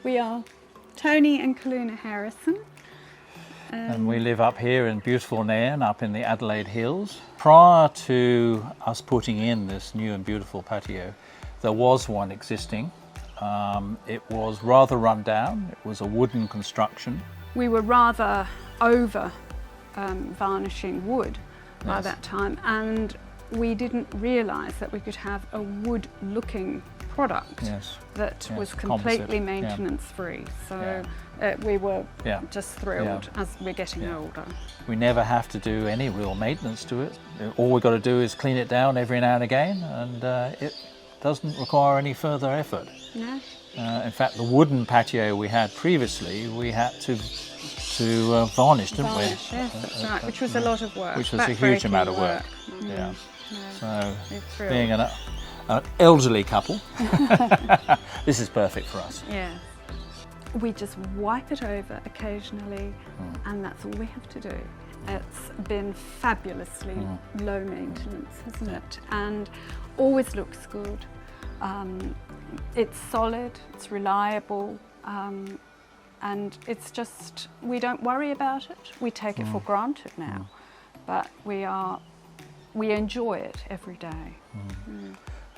We are Tony and Calluna Harrison. And we live up here in beautiful Nairn, up in the Adelaide Hills. Prior to us putting in this new and beautiful patio, there was one existing. It was rather run down. It was a wooden construction. We were rather over varnishing wood by Yes. that time, and we didn't realise that we could have a wood-looking product Yes. that Yes, was composite, completely yeah. maintenance-free. So we were Yeah. just thrilled Yeah. as we're getting Yeah. older. We never have to do any real maintenance to it. All we've got to do is clean it down every now and again, and it doesn't require any further effort. Yeah. In fact, the wooden patio we had previously, we had to varnish, didn't Varnish, we? yes, that's right, which was a lot of work. Which was a huge backbreaking amount of work. Mm. Yeah. Yeah. So, We're thrilled. being an elderly couple, this is perfect for us. Yeah. We just wipe it over occasionally, and that's all we have to do. It's been fabulously low maintenance, hasn't it? And always looks good. It's solid, it's reliable, and it's just, we don't worry about it. We take it for granted now, but we enjoy it every day.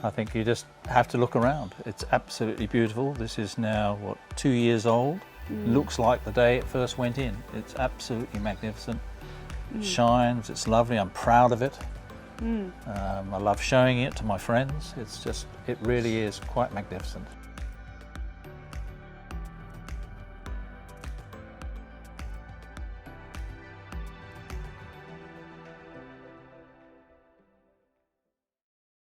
I think you just have to look around. It's absolutely beautiful. This is now, 2 years old. Looks like the day it first went in. It's absolutely magnificent. It shines, it's lovely, I'm proud of it. I love showing it to my friends. It really is quite magnificent.